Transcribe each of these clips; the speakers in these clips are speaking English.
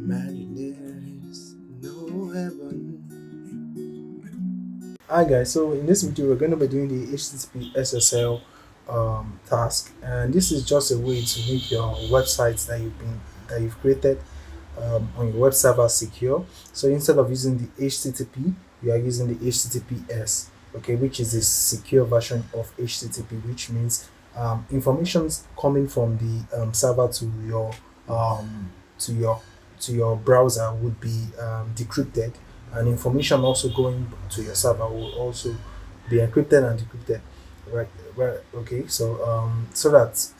Imagine there is no heaven. Hi guys, so in this video we're going to be doing the HTTP SSL task, and this is just a way to make your websites that you've created on your web server secure. So instead of using the HTTP, we are using the HTTPS, okay, which is a secure version of HTTP, which means information coming from the server um, to your to your browser would be decrypted, and information also going to your server will also be encrypted and decrypted, right? Right. Okay, so that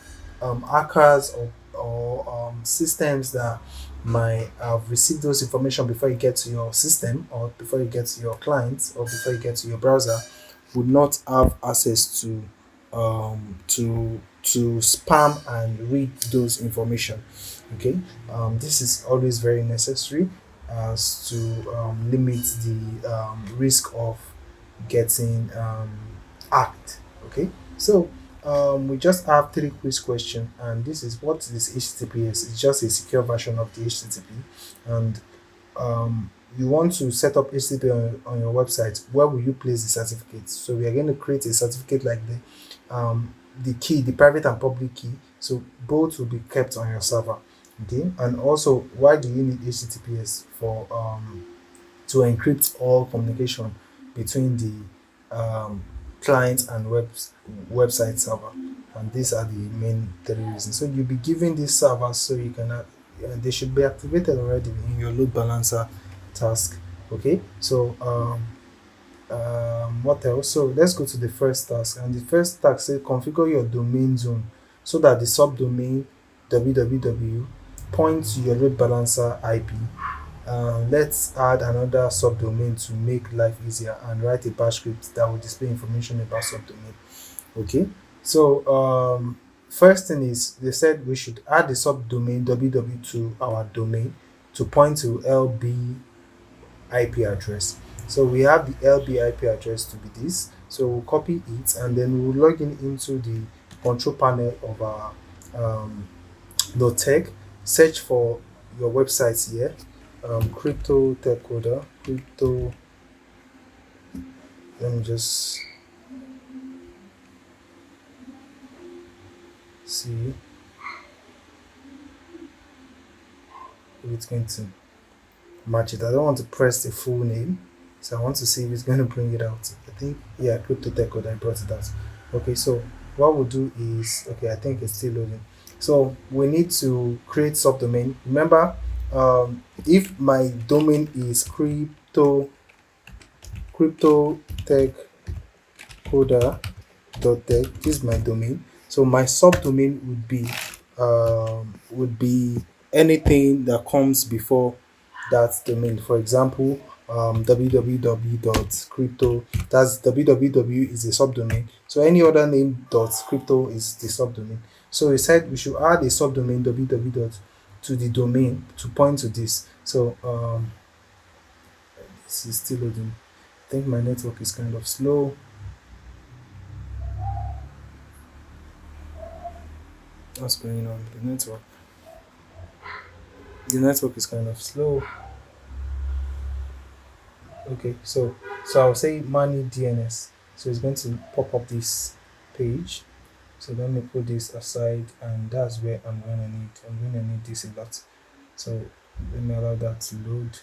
hackers or systems that might have received those information before you get to your system, or before you get to your clients, or before you get to your browser, would not have access to spam and read those information. Okay, this is always very necessary as to limit the risk of getting hacked. Okay, so we just have three quiz questions, and this is what is HTTPS. It's just a secure version of the HTTP, and you want to set up HTTP on your website. Where will you place the certificate? So we are going to create a certificate like the key, the private and public key. So both will be kept on your server. Okay, and also, why do you need HTTPS? For to encrypt all communication between the client and website server. And these are the main three reasons. So you'll be given these servers so you can they should be activated already in your load balancer task. Okay, so what else? So let's go to the first task, and the first task says configure your domain zone so that the subdomain www points to your load balancer IP. Let's add another subdomain to make life easier and write a bash script that will display information about subdomain. Okay, so first thing is they said we should add the subdomain www to our domain to point to LB IP address. So we have the LB IP address to be this. So we'll copy it, and then we'll log in into the control panel of our .tech. Search for your websites here. Crypto tech coder, crypto. Let me just see if it's going to match it. I don't want to press the full name, so I want to see if it's going to bring it out. I think, yeah, crypto tech coder, I brought it out. Okay, so what we'll do is, okay, I think it's still loading. So we need to create subdomain. Remember, if my domain is crypto tech coder.tech, this is my domain. So my subdomain would be anything that comes before that domain. For example, www.crypto, that's www is a subdomain, so any other name dot crypto is the subdomain. So we said we should add a subdomain www dot to the domain to point to this. So this is still loading. I think my network is kind of slow. What's going on? The network is kind of slow. Okay, so I'll say money DNS. So it's going to pop up this page. So let me put this aside, and that's where I'm gonna need this a lot. So let me allow that to load.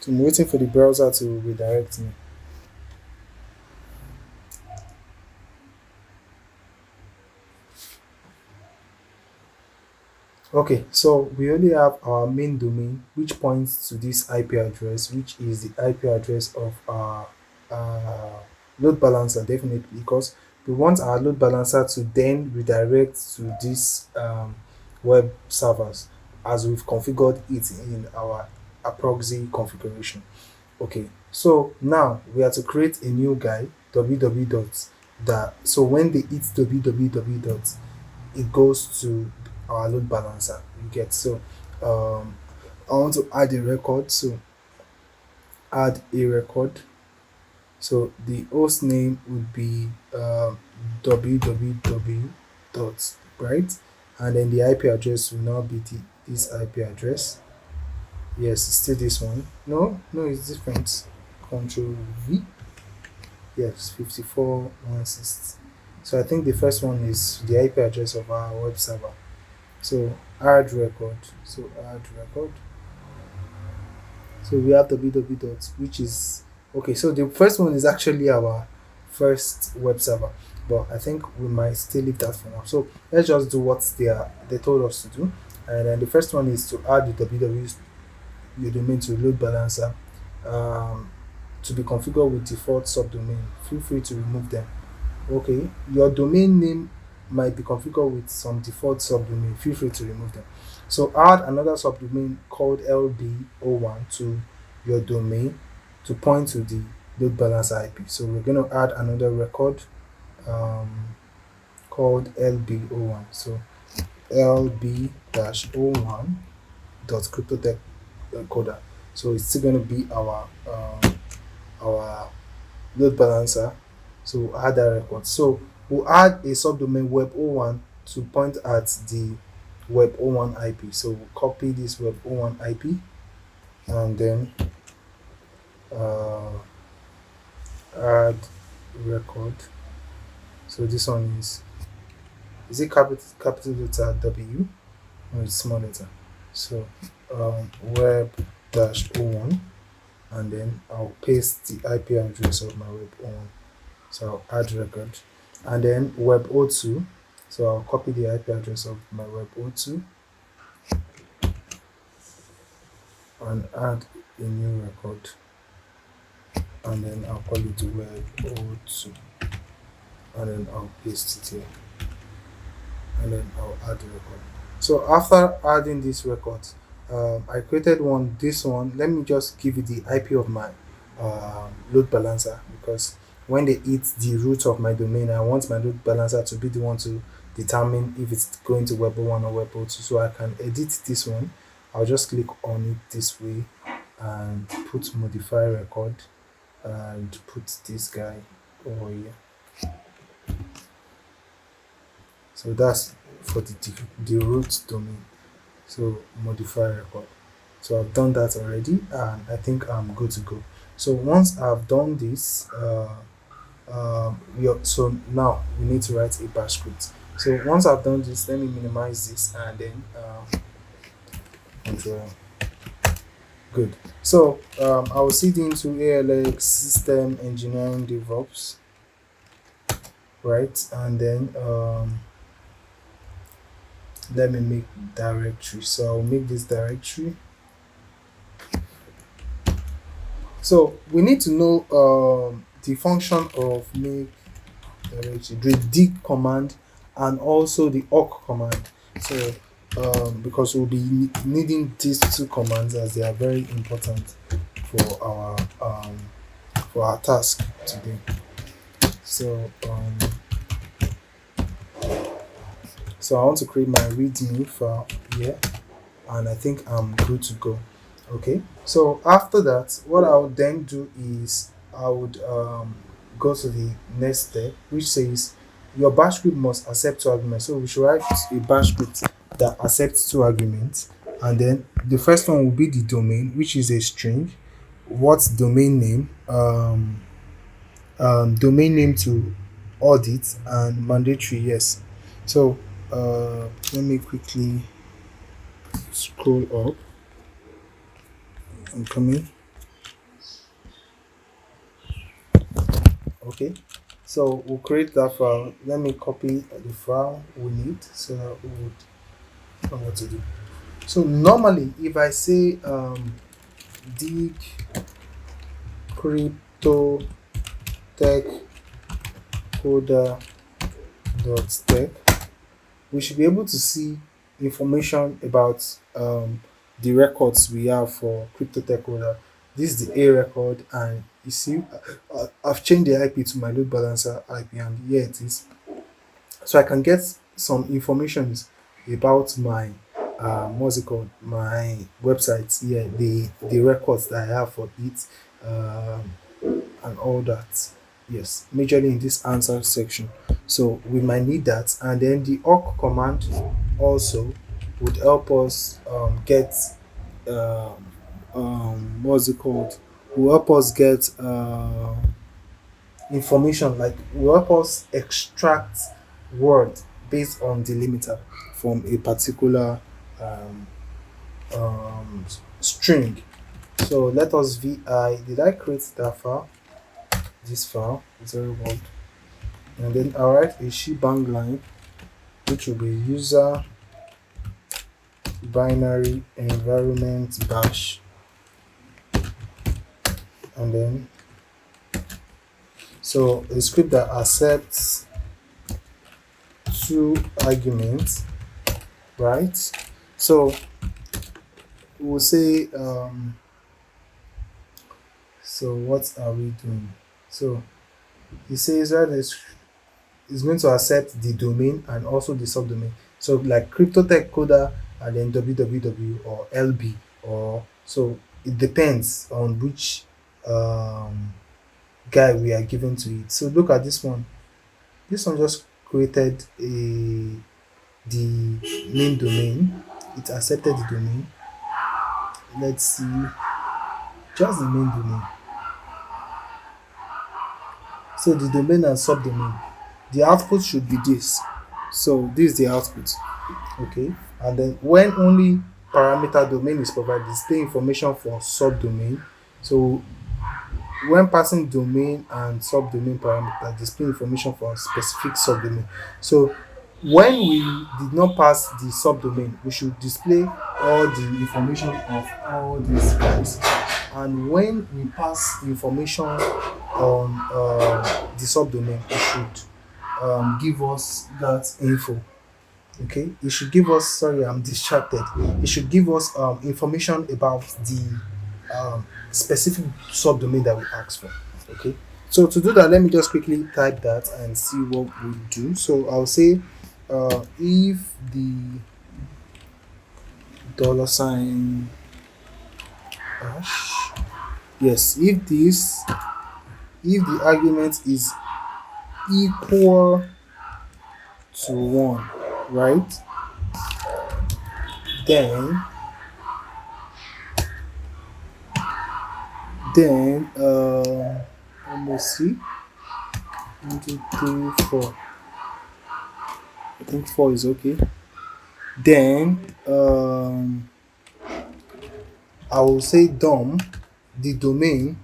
So I'm waiting for the browser to redirect me. Okay, so we only have our main domain, which points to this IP address, which is the IP address of our uh, load balancer, definitely, because we want our load balancer to then redirect to these web servers as we've configured it in our proxy configuration. Okay, so now we have to create a new guy, www dot that. So when they hit www dot, it goes to our load balancer. You get, so I want to add a record. So add a record. So the host name would be www dot, right, and then the IP address will now be this IP address. Yes, it's still this one. No, it's different. Control V. Yes, 54.160. So I think the first one is the IP address of our web server. So add record. So add record. So we have www dot, which is okay. So the first one is actually our first web server, but I think we might still leave that for now. So let's just do what they told us to do, and then the first one is to add the www your domain to load balancer, um, to be configured with default subdomain. Feel free to remove them. Okay, your domain name might be configured with some default subdomain. Feel free to remove them. So add another subdomain called LB01 to your domain to point to the load balancer IP. So we're going to add another record um, called LB01. So LB-01 dot cryptotech coder. So it's still going to be our load balancer. So we'll add that record. So we'll add a subdomain web01 to point at the web01 IP. So we'll copy this web01 IP and then uh, add record. So this one is it capital letter W or it's small letter? So web dash 01, and then I'll paste the IP address of my web 01. So I'll add record, and then web 02. So I'll copy the IP address of my web 02 and add a new record, and then I'll call it web 02, and then I'll paste it here, and then I'll add the record. So after adding this record, I created this one. Let me just give you the IP of my load balancer, because when they hit the root of my domain, I want my load balancer to be the one to determine if it's going to web 01 or web 02. So I can edit this one. I'll just click on it this way and put modify record and put this guy over here. So that's for the root domain. So modify record. So I've done that already, and I think I'm good to go. So once I've done this, so now we need to write a bash script. So once I've done this, let me minimize this and then control. Good. So I will seed into ALX system engineering DevOps, right? And then let me make directory. So I'll make this directory. So we need to know the function of make directory, the dig command, and also the awk command. So because we'll be needing these two commands, as they are very important for our task today. So so I want to create my readme file here, and I think I'm good to go. Okay, so after that, what I would then do is I would go to the next step, which says your bash script must accept two arguments. So we should write a bash script that accepts two arguments, and then the first one will be the domain, which is a string. What's domain name? Domain name to audit and mandatory yes. So let me quickly scroll up. I'm coming. Okay, so we'll create that file. Let me copy the file we need so that we would know what to do. So normally, if I say dig crypto tech coder dot tech, we should be able to see information about the records we have for crypto tech coder. This is the A record, and you see I've changed the IP to my load balancer IP, and here it is. So I can get some information about my what's it called, my website here, the records that I have for it, and all that. Yes, majorly in this answer section. So we might need that. And then the awk command also would help us get what's it called, will help us get information, like will help us extract word based on delimiter from a particular um, string. So let us vi, did I create that file, this file, 01, and then I'll write a shebang line which will be user binary environment bash, and then so a script that accepts two arguments, right? So we'll say so what are we doing? So it says that is going to accept the domain and also the subdomain. So like cryptotech coder and then www or lb, or so it depends on which guy we are given to it. So look at this one. This one just created the main domain. It accepted the domain. Let's see, just the main domain. So the domain and subdomain. The output should be this. So this is the output. Okay. And then when only parameter domain is provided, display information for subdomain. So when passing domain and subdomain parameter, display information for a specific subdomain. So when we did not pass the subdomain, we should display all the information of all these guys. And when we pass information on the subdomain, it should give us that info. Okay, it should give us, sorry, I'm distracted, it should give us information about the specific subdomain that we asked for. Okay, so to do that, let me just quickly type that and see what we do. So I'll say if the dollar sign hash, yes, if the argument is equal to 1, right, then let me see, 1 2 3 4, I think 4 is okay. Then I will say dom, the domain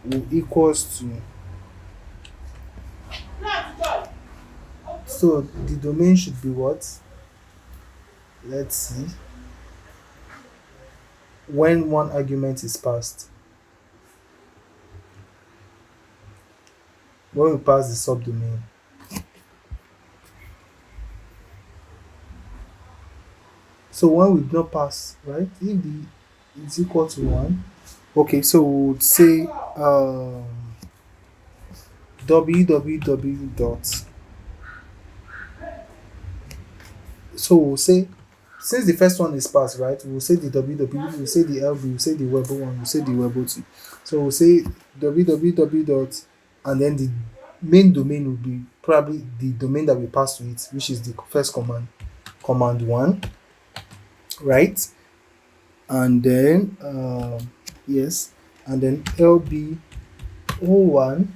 will equals to, so the domain should be what, let's see, when one argument is passed, when we pass the subdomain. So when we do not pass, right, if the is equal to 1, okay, so we would say www dot, so we'll say, since the first one is passed, right, we'll say the www, we'll say the lb, we'll say the webo 1, we'll say the webo 2. So we'll say www dot, and then the main domain will be probably the domain that we pass to it, which is the first command 1, right? And then yes, and then lb01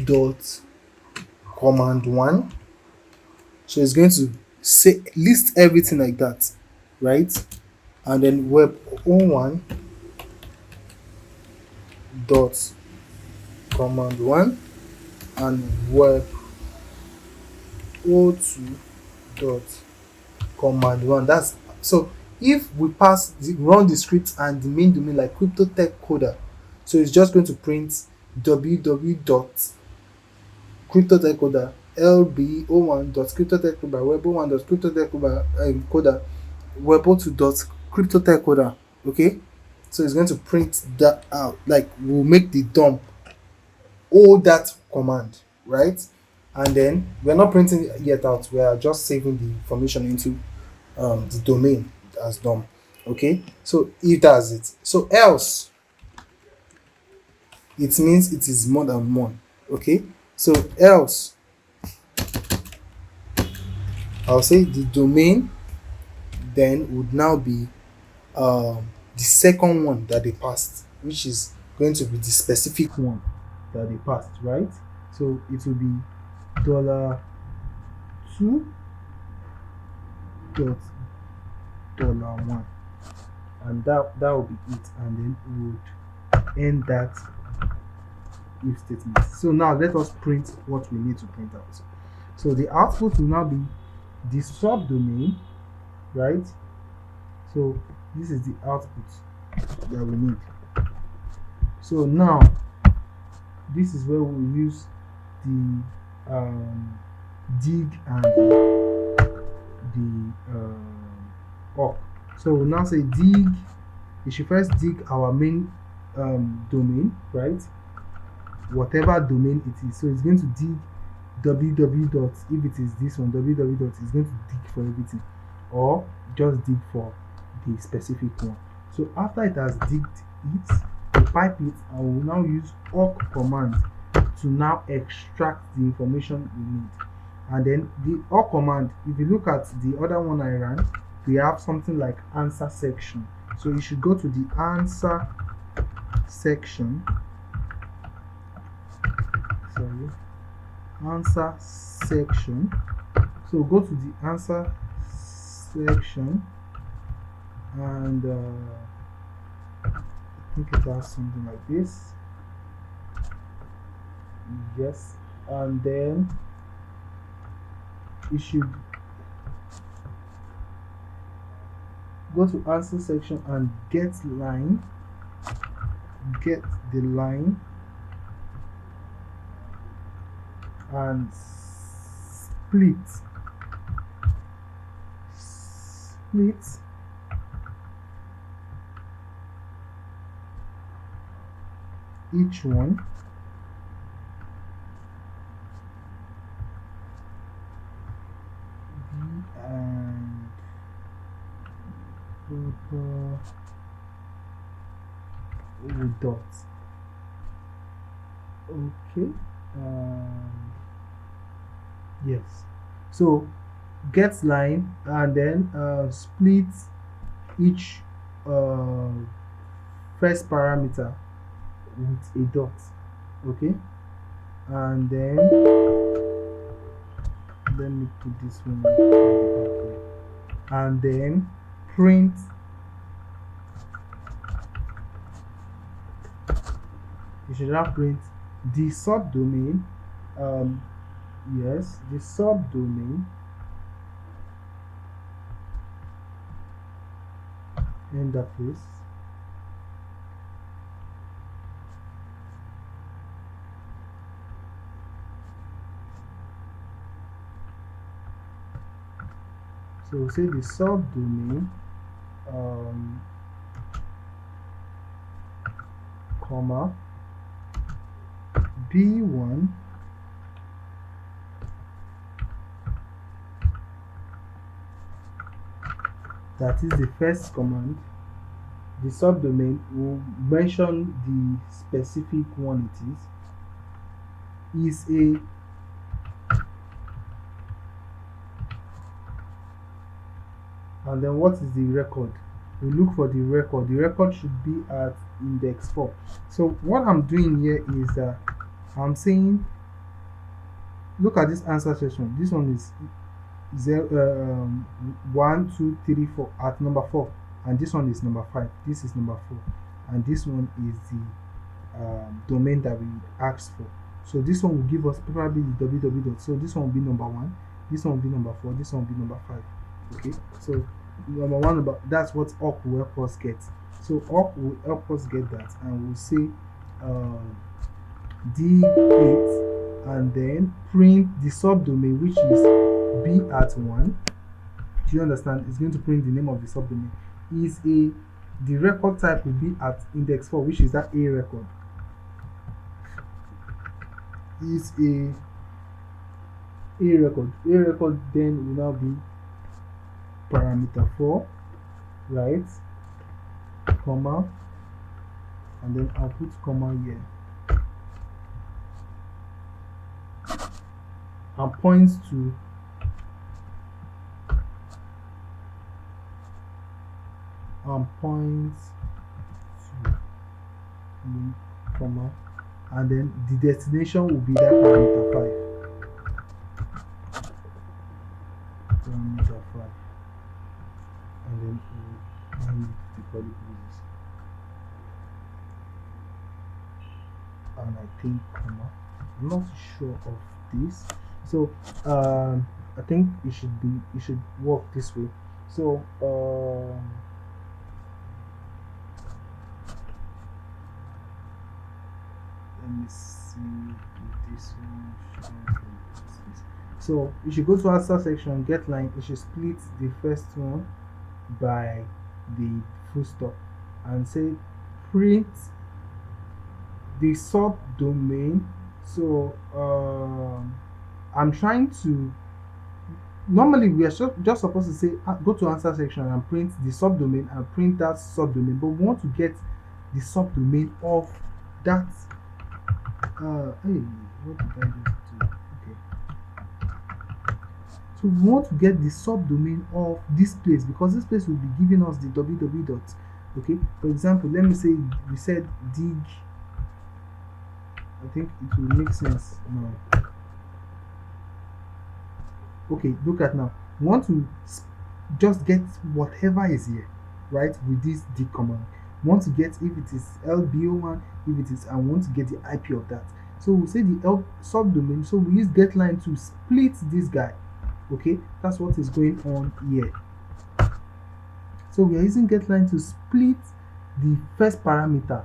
dot command 1. So it's going to say, list everything like that, right? And then web01 dot command 1 and web02 dot command 1. That's, so if we run the script and the main domain like cryptotech coder, so it's just going to print www dot cryptotech coder lb01 dot cryptotech coder web01 dot cryptotech coder web02 dot cryptotech coder. Okay, so it's going to print that out, like we'll make the dump all that command, right? And then we're not printing it yet out, we are just saving the information into the domain as DOM. Okay, so if that's it, so else, it means it is more than 1. Okay, So else, I'll say the domain then would now be the second one that they passed, which is going to be the specific one that they passed, right? So it will be $2 dot $1, and that will be it, and then we would end that if statement. So now let us print what we need to print out. So the output will now be the subdomain, right? So this is the output that we need. So now this is where we'll use the dig and the awk. So we'll now say dig. We should first dig our main domain, right? Whatever domain it is. So it's going to dig www dot, if it is this one, www dot is going to dig for everything, or just dig for the specific one. So after it has digged it, we pipe it, and we'll now use awk command to now extract the information we need. And then the awk command, if you look at the other one I ran, we have something like answer section. So you should go to the answer section. Sorry, answer section. So go to the answer section, and I think it has something like this. Yes, and then you should go to answer section and get line, get the line, and split each one, and with dots. Okay. Yes. So get line, and then split each first parameter with a dot. Okay. And then let me put this one at the back here. And then print you should now print the subdomain. Yes, the subdomain interface. So say the subdomain comma B1 that is the first command. The subdomain will mention the specific one it is a and then what is the record? We look for the record. The record should be at index 4. So what I'm doing here is that I'm saying, look at this answer section. This one is 1 2 3 4 at number 4, and this one is number 5. This is number 4, and this one is the domain that we asked for. So this one will give us probably the www dot. So this one will be number 1, this one will be number 4, this one will be number 5. Okay, so number 1, that's what awk will help us get. So awk will help us get that, and we'll say d8, and then print the subdomain, which is b at 1. Do you understand? It's going to print the name of the subdomain. The record type will be at index 4, which is that a record. Is a record. A record then will now be parameter 4, right? Comma, and then I'll put comma here. and points to link, comma, and then the destination will be that parameter 5, and then we'll end the curly braces, and I think comma. I'm not sure of this, so I think it should work this way. So let me see if this one should. So you should go to answer section, get line. You should split the first one by the full stop and say print the subdomain. So I'm trying to. Normally we are just supposed to say go to answer section and print the subdomain and print that subdomain, but we want to get the subdomain of that. Hey, what did I just do? Okay. So we want to get the subdomain of this place because this place will be giving us the www dot. Okay. For example, let me say we said dig. I think it will make sense now. Okay, look at now. We want to just get whatever is here, right, with this dig command. We want to get if it is LBO1, if it is, and we want to get the IP of that. So we'll say the subdomain. So we use getLine to split this guy. Okay, that's what is going on here. So we are using getLine to split the first parameter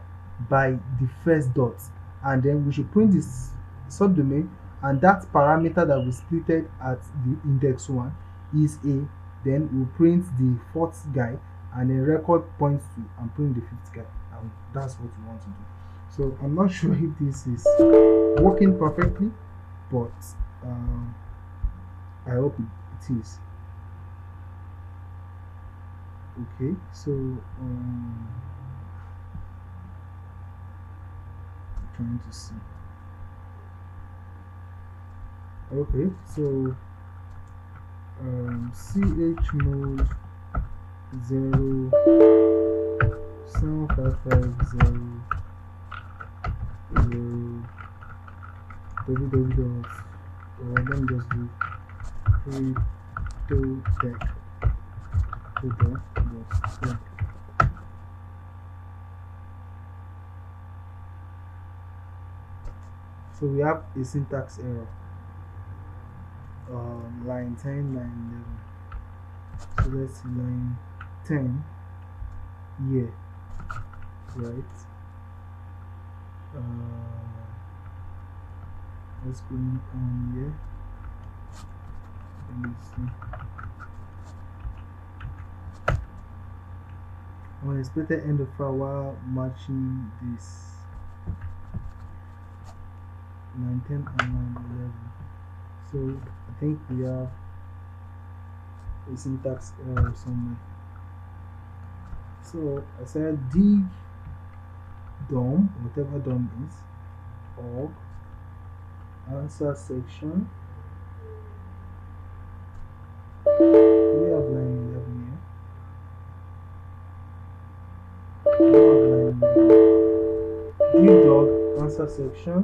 by the first dot, and then we should print this subdomain, and that parameter that we splitted at the index 1 is a. Then we'll print the fourth guy, and then record points to and print the fifth guy, and that's what we want to do. So I'm not sure if this is working perfectly, but I hope it is. Okay, so trying to see. Okay, so chmod 0 7550 www. Let me just do cryptotech. So we have a syntax error. Line 10, line 11. So let's see line 10 here, right? What's going on here? Let me see. Unexpected end of file while matching this line 10 and line 11. So I think we have a syntax error somewhere. So I said dig DOM, whatever DOM is, org, answer section. We have line 11 here. Dig dog, answer section,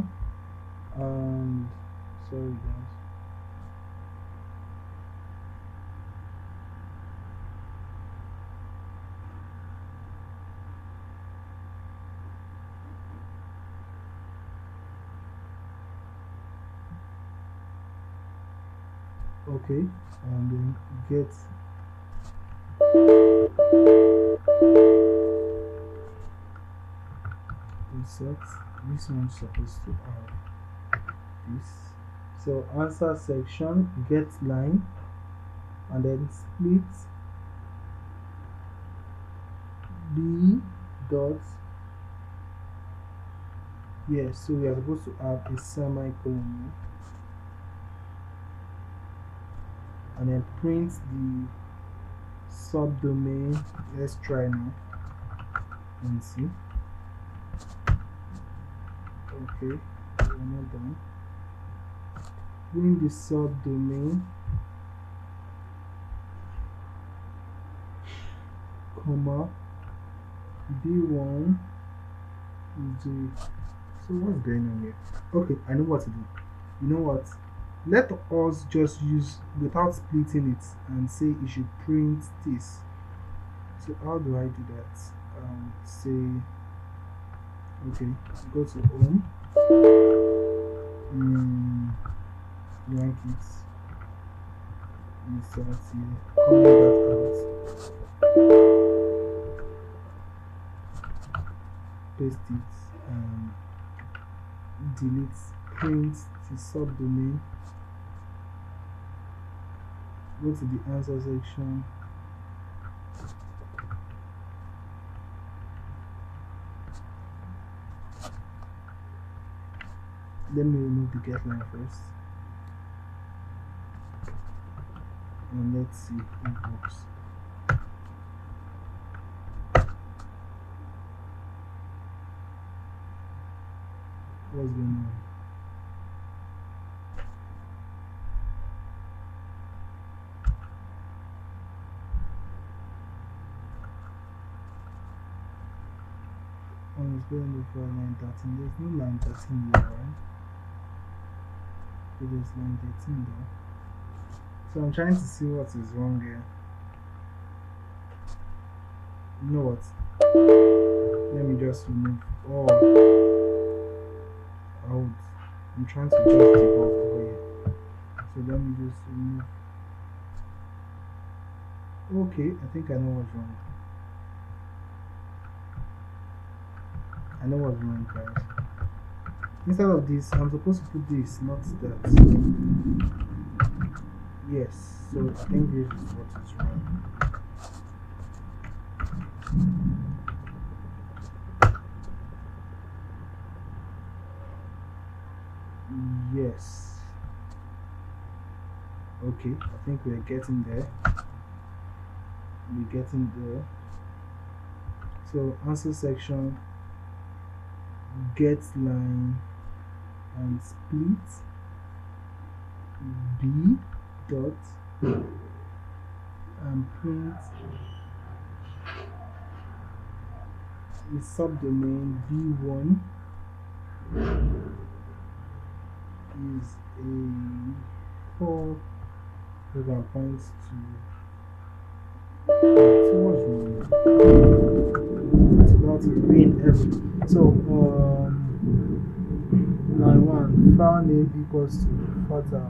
and sorry guys. Okay, and then get insert. This one's supposed to have this. So answer section, get line, and then split b dot. Yes, so we are supposed to have a semicolon here. And then print the subdomain. Let's try now and see. Okay, we're not done. print the subdomain, comma, b1 is the. So what's going on here? Okay, I know what to do. You know what? Let us just use without splitting it and say it should print this. So how do I do that? Say, okay, go to home, blank it, insert here, comment that out, paste it, and delete, print the subdomain, go to the answer section, let me remove the get line first, and let's see if it works. What's going on? On the before line 13, there's no line 13 here, right? So there's line 13 there. So I'm trying to see what is wrong here. You know what? Let me just remove all out. I'm trying to just debug over here. So let me just remove. Okay, I think I know what's wrong. I know what's wrong, guys. Instead of this, I'm supposed to put this, not that. Yes, so I think this is what is wrong. Yes. Okay, I think we're getting there. We're getting there. So answer section, get line and split b dot and print the subdomain v1 is a 4 program points to. So what's wrong? It's about to rain heavily. So line 1, file name equals to fata.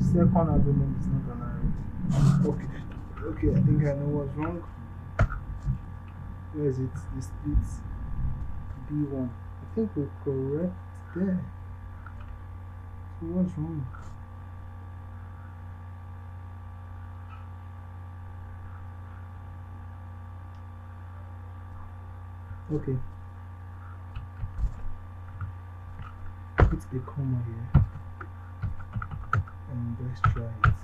Second argument is not an array. Okay, I think I know what's wrong. Where is it? The split b1. I think we're correct there. So what's wrong? Okay. Put a comma here. And let's try it.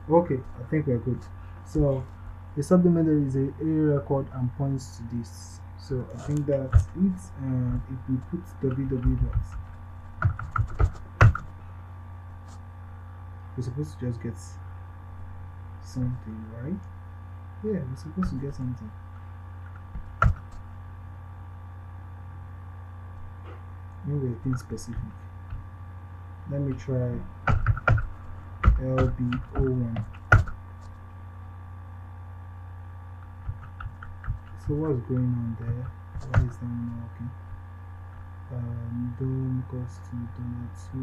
Okay, I think we're good. So the subdomain there is a record and points to this. So I think that's it. And if we put www dot, we're supposed to just get something, right? Yeah, we're supposed to get something. Maybe a thing specific. Let me try LB01. So what's going on there? Why is that not working? Dome equals to $2,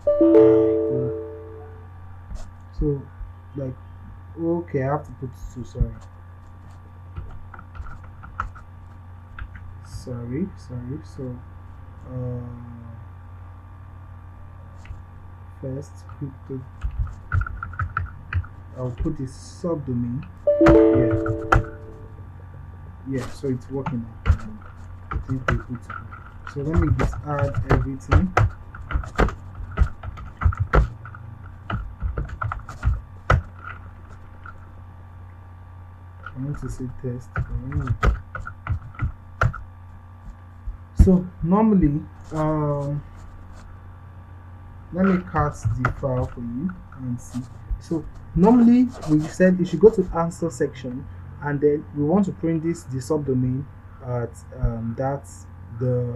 $1. So like, okay, I have to put 2, sorry. So first put the, I'll put this subdomain. Yeah, so it's working now. I think we put. So let me just add everything. I want to say test. So normally, let me cut the file for you and see. So normally we said you should go to answer section, and then we want to print this the subdomain at that's the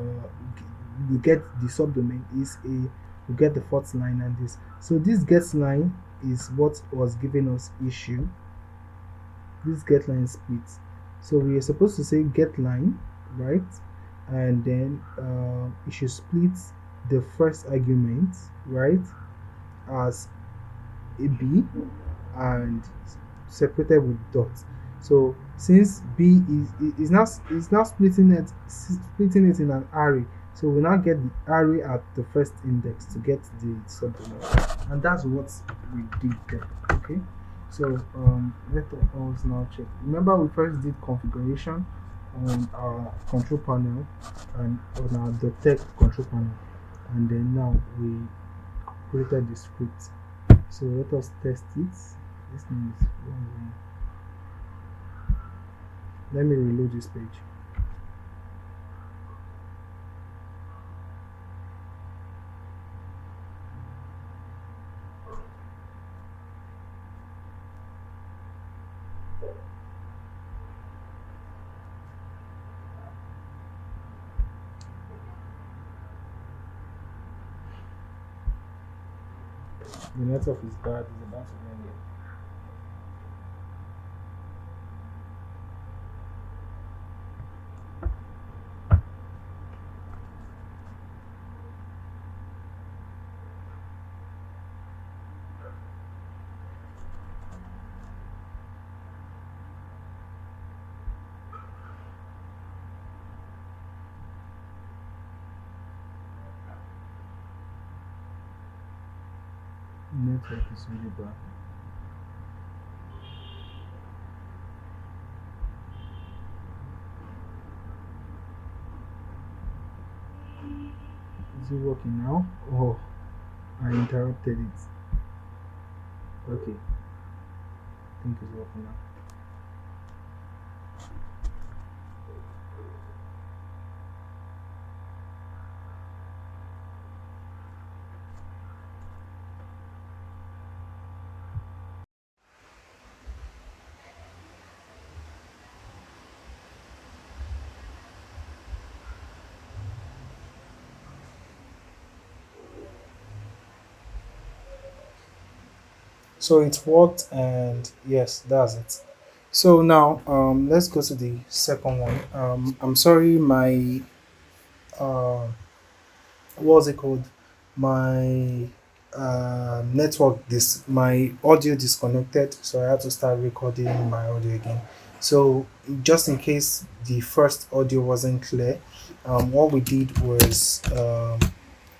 you get the subdomain is a you get the fourth line and this. So this get line is what was giving us issue. This get line split. So we are supposed to say get line, right? And then it should split the first argument, right, as a b and separated with dots. So since b is now splitting it in an array, so we now get the array at the first index to get the subdomain, and that's what we did there. Okay, so let us now check. Remember, we first did configuration on our control panel and on our detect control panel, and then now we created the script. So let us test it. This name is wrong. Let me reload this page. The network is bad. It's about to end it. The network is really bad. Is it working now? Oh, I interrupted it. Okay, I think it's working now. So it worked, and yes, that's it. So now let's go to the second one. I'm sorry, my uh, what's it called? My network this my audio disconnected, so I had to start recording my audio again. So just in case the first audio wasn't clear, what we did was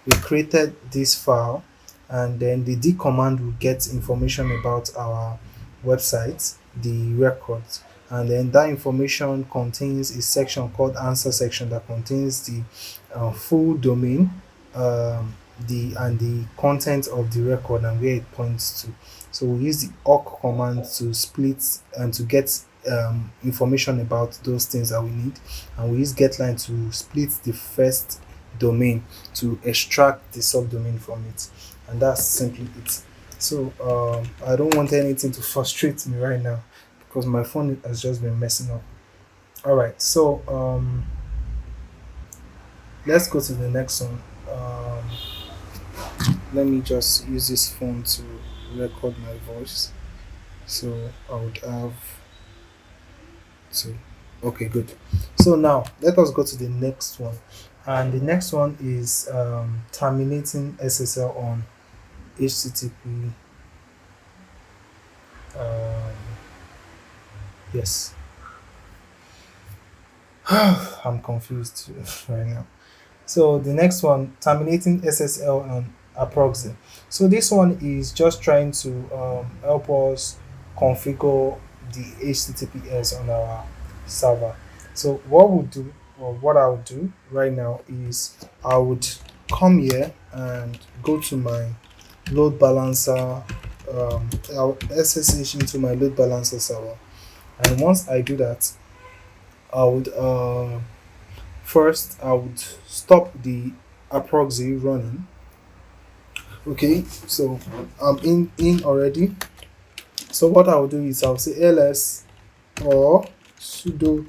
we created this file, and then the d command will get information about our website, the records, and then that information contains a section called answer section that contains the full domain, the content of the record and where it points to. So we use the awk command to split and to get information about those things that we need, and we use getline to split the first domain to extract the subdomain from it, and that's simply it. So I don't want anything to frustrate me right now because my phone has just been messing up. All right, so let's go to the next one. Let me just use this phone to record my voice. So I would have to. Okay, good. So now let us go to the next one, and the next one is terminating SSL on HTTP. Um, yes, I'm confused right now. So the next one, terminating SSL on a proxy. So this one is just trying to help us configure the HTTPS on our server. So what we'll do, or what I would do right now is I would come here and go to my load balancer. I'll SSH into my load balancer server, and once I do that, I would first I would stop the proxy running. Okay, so I'm in already. So what I'll do is I'll say ls or sudo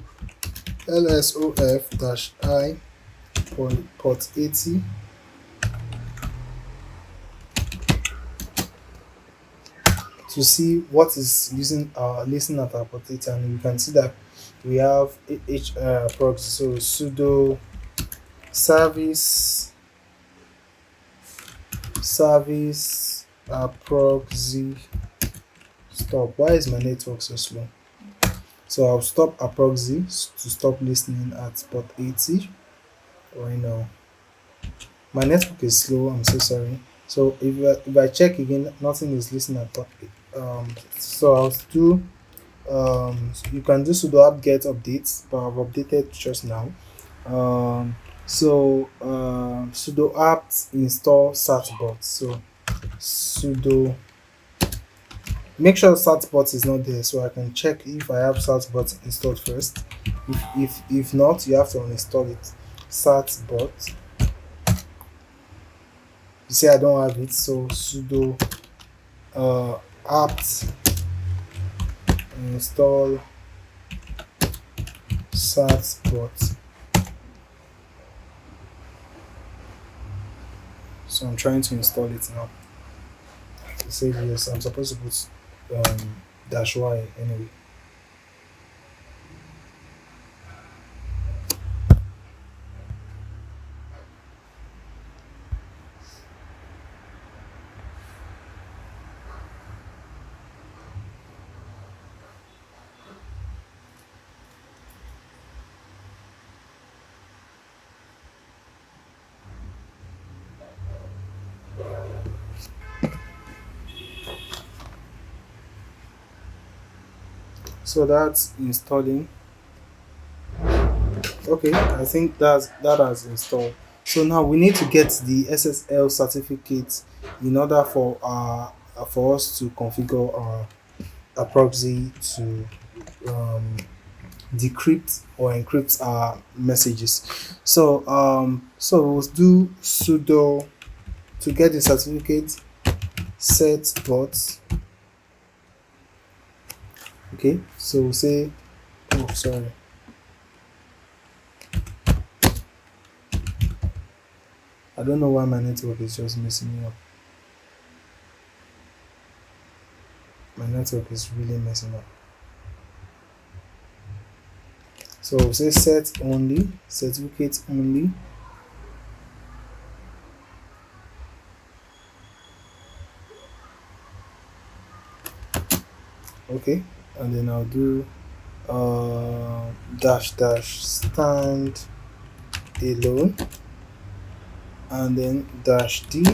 lsof dash I port 80 to see what is using our listening at our port 80, and you can see that we have h proxy. So sudo service proxy stop. Why is my network so slow? So I'll stop a proxy to stop listening at port 80 right now. My network is slow, I'm so sorry. So if I check again, nothing is listening at port 80. So I'll do you can do sudo apt get updates, but I've updated just now. Sudo apt install satbot. So sudo, make sure satbot is not there so I can check if I have satbot installed first. If not, you have to uninstall it. Satbot, you see I don't have it, so sudo apt install satbot. So I'm trying to install it now. It said yes, I'm supposed to put dash y anyway. So that's installing. Okay, I think that has installed. So now we need to get the SSL certificate in order for us to configure our proxy to decrypt or encrypt our messages. So we'll do sudo to get the certificate set bot. Okay, so we'll say, oh sorry, I don't know why my network is just messing me up. My network is really messing up. So we'll say set only, certificate only. Okay, and then I'll do dash dash stand alone, and then dash d,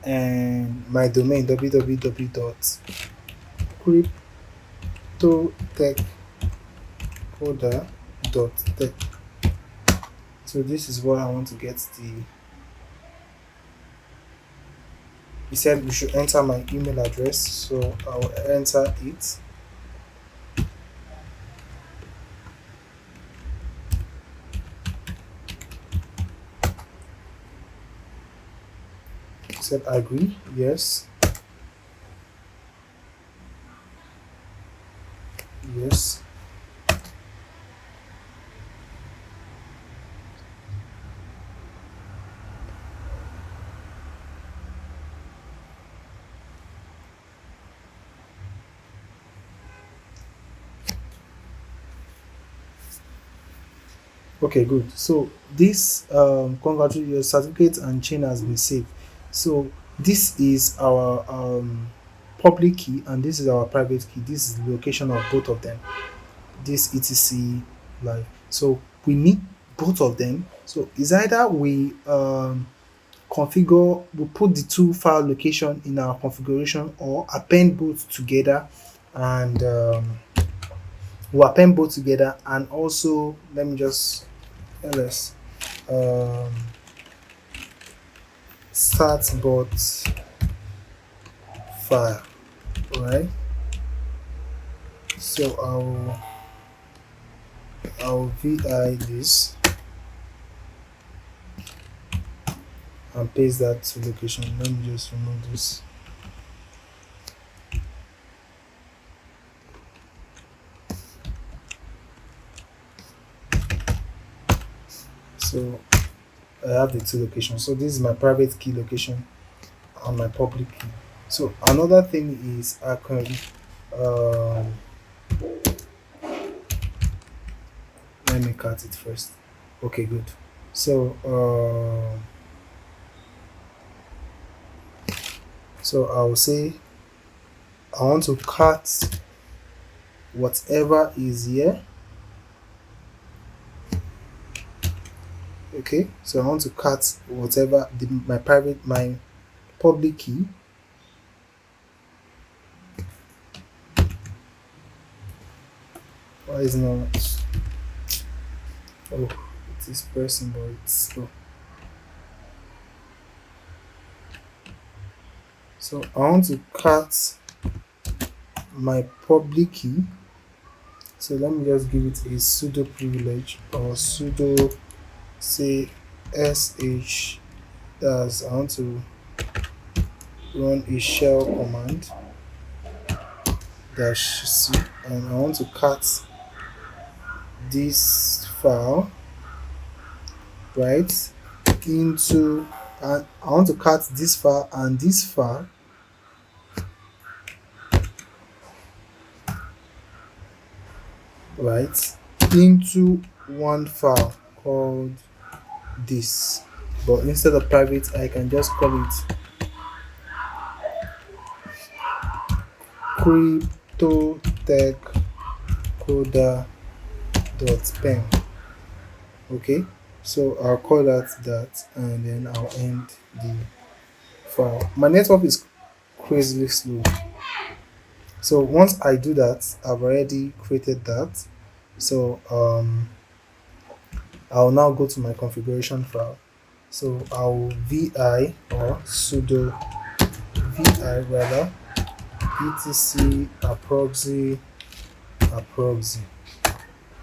and my domain www.cryptotechcoder.tech. So this is what I want to get the. He said we should enter my email address, so I'll enter it. He said agree, yes, yes. Okay, good. So this congratulations, your certificate and chain has been saved. So this is our public key and this is our private key. This is the location of both of them. This etc live. So we need both of them. So it's either we configure, we put the two file location in our configuration, or append both together, and we'll append both together. And also let me just ls startbot file, right? So I'll I'll vi this and paste that to location. Let me just remove this. So I have the two locations. So this is my private key location and my public key. So another thing is I can um, let me cut it first. Okay, good. So so I'll say I want to cut whatever is here. Okay, so I want to cut whatever my public key. Why is not? Oh, it is pressing, but it's slow. So I want to cut my public key. So let me just give it a sudo privilege or sudo say sh. That's I want to run a shell command -c, and I want to cut this file right into, and I want to cut this file and this file right into one file called this, but instead of private I can just call it cryptotechcoder.pen. Okay, so I'll call that and then I'll end the file. My network is crazily slow, so once I do that I've already created that. So I'll now go to my configuration file. So I'll vi or sudo vi rather etc approxy.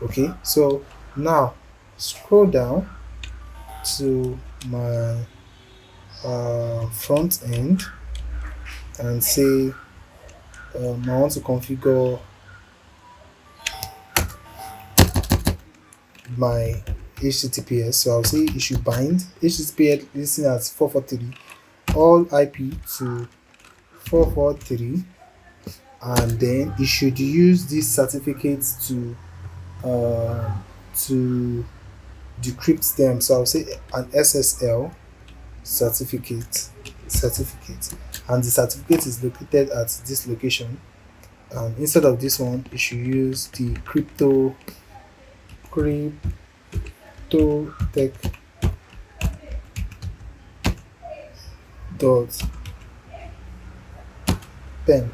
Okay, so now scroll down to my front end and say I want to configure my HTTPS. So I'll say it should bind HTTPS listing as 443 all IP to 443, and then it should use this certificate to decrypt them. So I'll say an SSL certificate, and the certificate is located at this location. And instead of this one, you should use the cryptotech dot pen.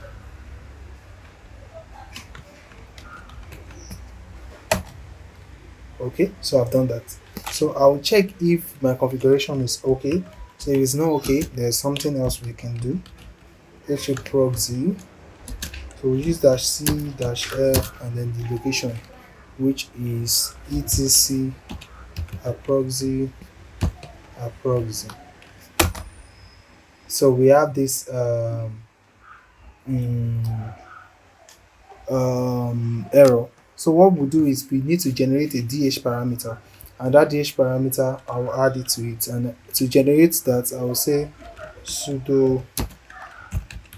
Okay, so I've done that. So I'll check if my configuration is okay. So if it's not okay, there's something else we can do. HTTPS. So we use -c-f and then the location, which is etc approxy. So we have this error. So what we'll do is we need to generate a DH parameter, and that DH parameter I will add it to it, and to generate that I will say sudo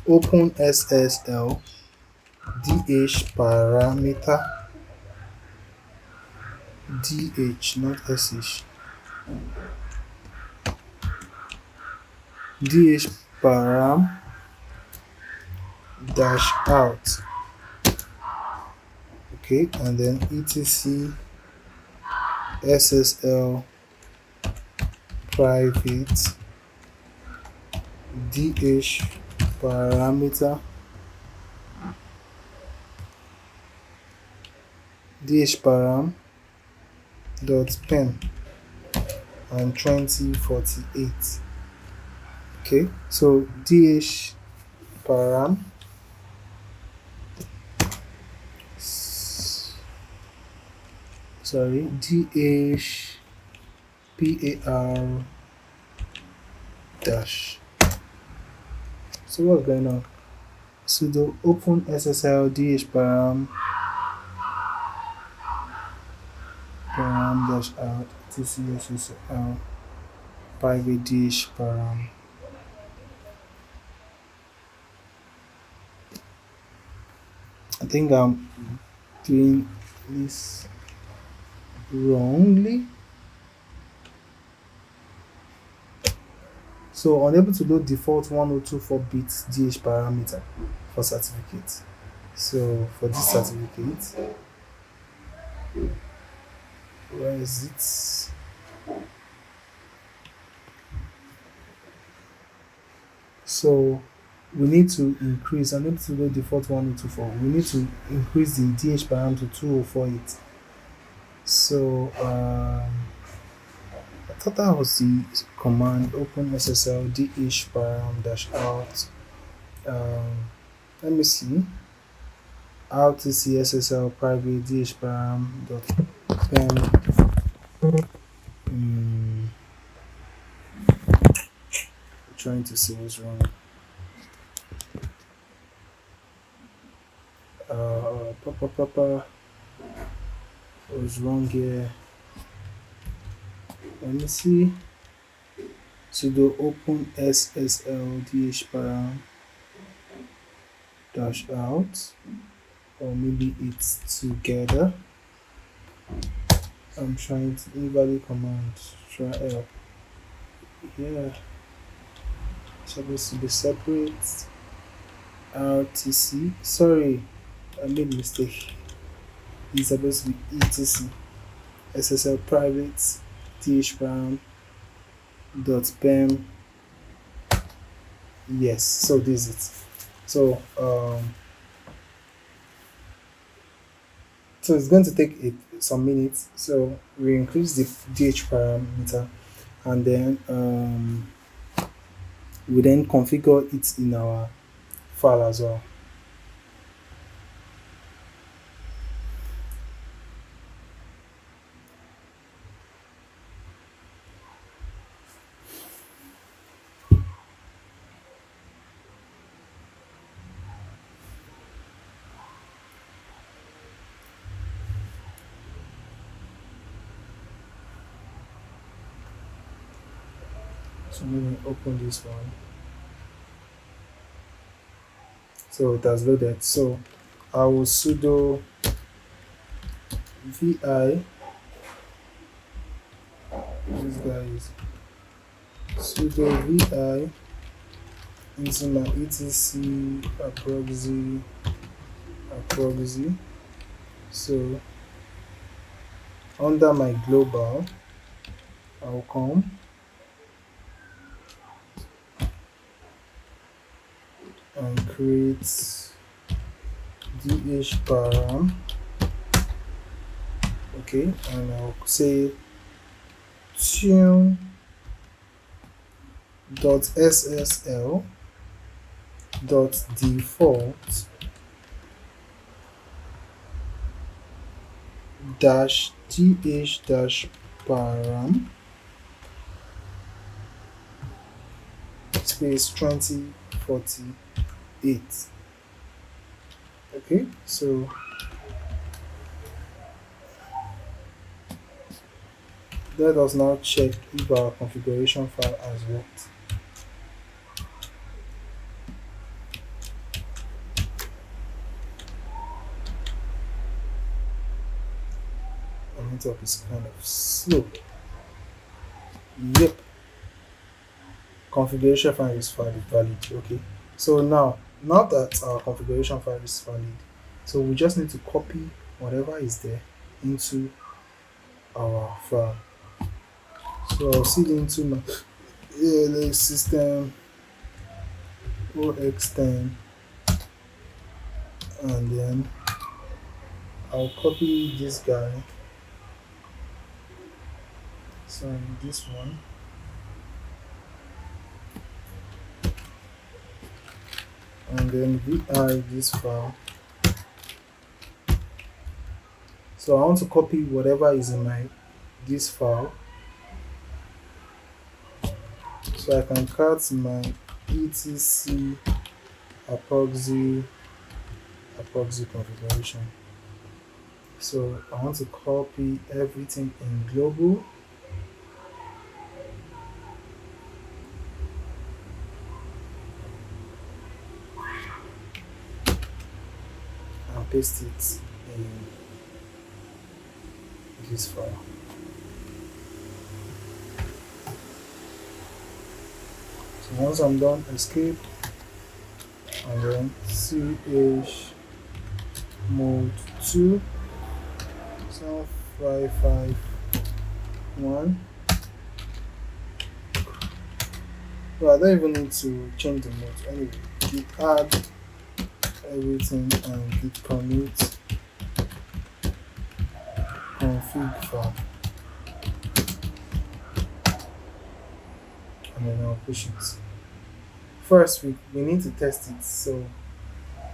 open SSL DH parameter DH not SH DH param dash out. Okay, and then etc SSL private DH parameter DH param dot pen and 2048. Okay, so DH param sorry, DHPAR dash. So what's going on? Sudo open SSL param dash out etc SSL private param. I think I'm doing this wrongly. So unable to load default 1024 bits DH parameter for certificate. So for this certificate, where is it? So we need to increase, unable to load default 1024. We need to increase the DH param to 2048. So I thought that was the command open SSL DH param dash out. Let me see. RTC SSL private DH param dot pen. Trying to see what's wrong. What's wrong here? Let me see. Sudo open SSL DH param dash out, or maybe it's together. I'm trying to invalid command. Try yeah. It's supposed to be separate. RTC. Sorry, I made a mistake. It's supposed to be etc. SSL private dhparam dot pem. Yes, so this is it. So it's going to take some minutes. So we increase the DH parameter, and then we then configure it in our file as well. So let me open this one. So it has loaded. So I will sudo vi, this guy is sudo vi into my etc proxy. So under my global, I'll come and create DH param. Okay, and I'll say tune dot ssl dot default dash dh dash param space 2048. Okay, so let us now check if our configuration file has worked. The network is kind of slow. Yep, configuration file is valid. Okay, so now that our configuration file is valid, so we just need to copy whatever is there into our file. So I'll see into my ALX system OX10, and then I'll copy this guy. So this one, and then vi this file. So I want to copy whatever is in my this file, so I can cut my etc approxy configuration. So I want to copy everything in global and paste it in this file. So once I'm done, escape and then ch mode 2 551. So I don't even need to change the mode. Anyway, you add everything and git commit config file, and then I'll push it. First, we need to test it. So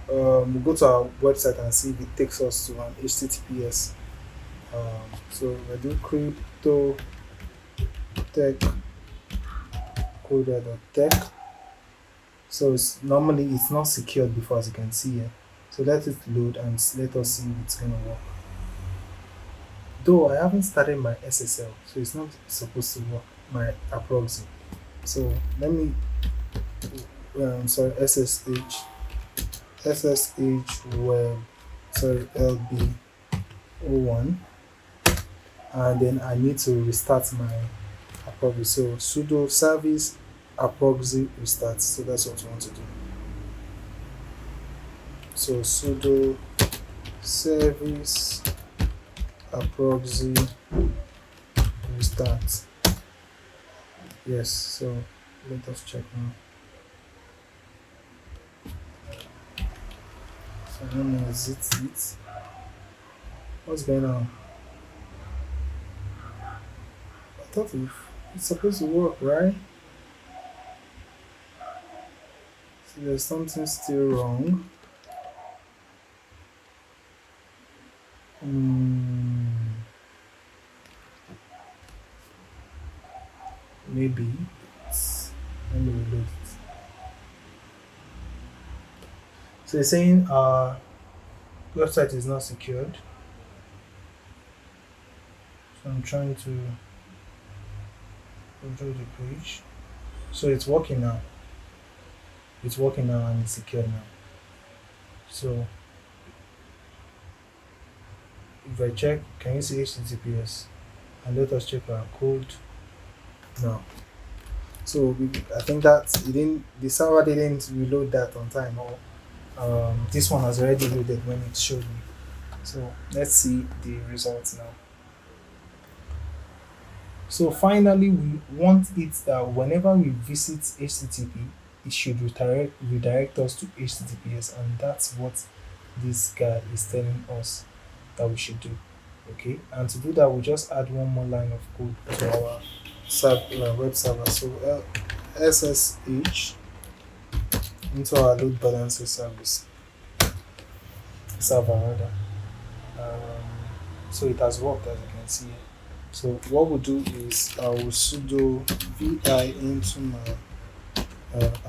we go to our website and see if it takes us to an HTTPS. So I do crypto tech coder.tech. So normally it's not secured before, as you can see here. So let it load and let us see if it's gonna work. Though I haven't started my SSL, so it's not supposed to work, my approxy. So let me SSH web LB01, and then I need to restart my approxy. So sudo service approxy restart. So that's what we want to do. So sudo service approxy restart. Yes, so let us check now. So let me exit it. What's going on? I thought it's supposed to work, right? So there's something still wrong. Maybe let me reload it. So it's saying our website is not secured. So I'm trying to control the page. So it's working now. It's working now and it's secured now. So if I check, can you see HTTPS? And let us check our code now. So I think that the server didn't reload that on time, or this one has already loaded when it showed me. So let's see the results now. So finally, we want it that whenever we visit HTTP, it should redirect us to HTTPS, and that's what this guy is telling us that we should do. Okay, and to do that, we just add one more line of code to our web server. So SSH into our load balancer server rather. So it has worked, as you can see. So what we'll do is I will sudo vi into my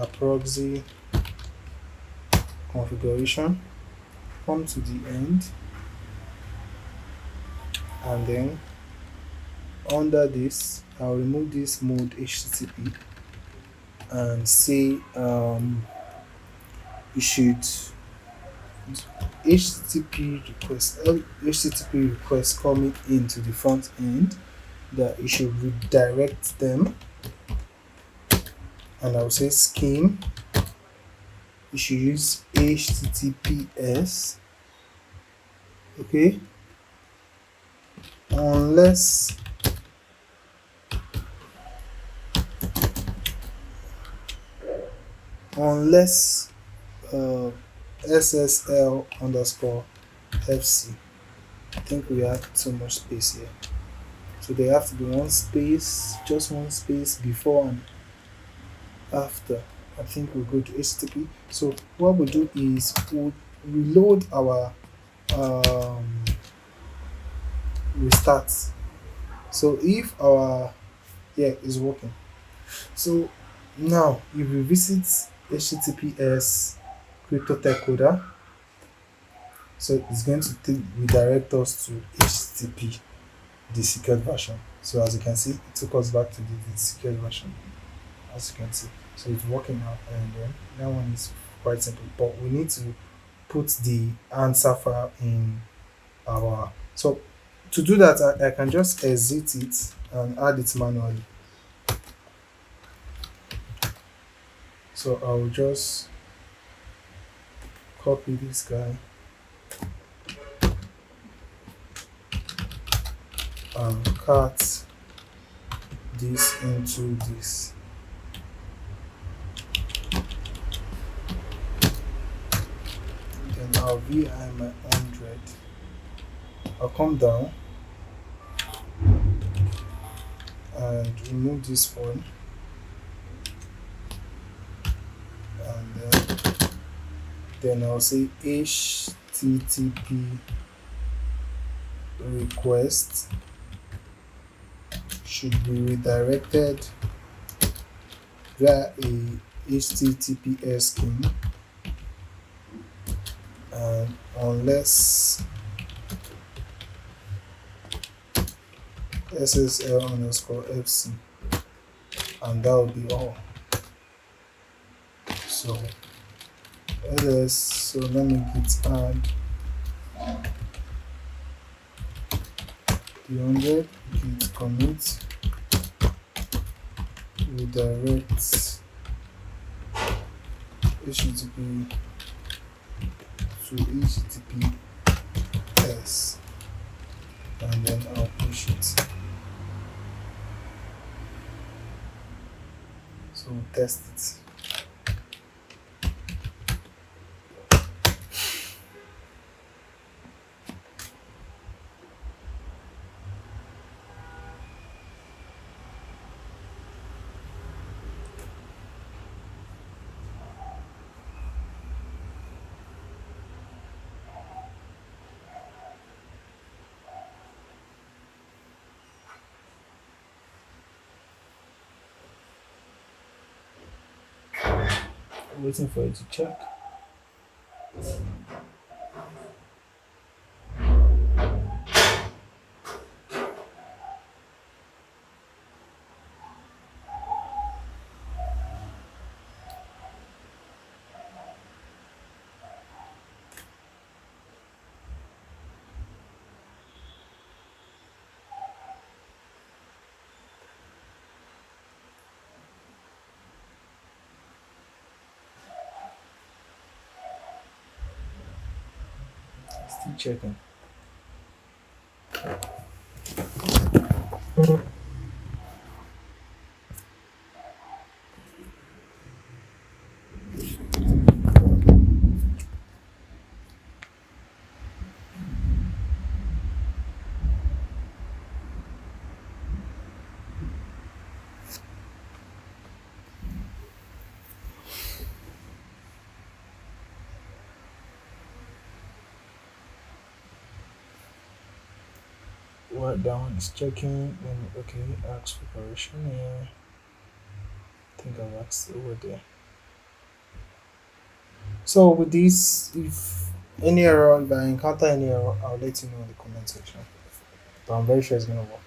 approxy configuration, come to the end, and then under this I'll remove this mode HTTP and say you should HTTP request coming into the front end, that you should redirect them, and I'll say scheme, you should use HTTPS, okay, unless SSL underscore FC. I think we have too much space here, so there have to be just one space before and after. I think we'll go to HTTP. So what we'll do is we'll reload our restart. So if our, yeah, is working. So now if we visit HTTPS crypto tech coder, so it's going to redirect us to HTTP, the secured version. So as you can see, it took us back to the secured version, as you can see. So it's working now, and then that one is quite simple. But we need to put the answer file in our. So to do that, I can just exit it and add it manually. So I'll just copy this guy and cut this into this. Then I'll VI my 100. I'll come down and remove this one, and then I'll say HTTP request should be redirected via a HTTPS key, and unless SSL underscore FC, and that will be all. So ls, so let me git add the 100, git commit redirect HTTP to HTTPS, and then I'll push it. So we'll test it. Waiting for it to check. Still checking. What down is checking. Then okay, ask for correction. Yeah, I think I've asked over there. So with this, if any error, if I encounter any error, I'll let you know in the comment section. But I'm very sure it's gonna work.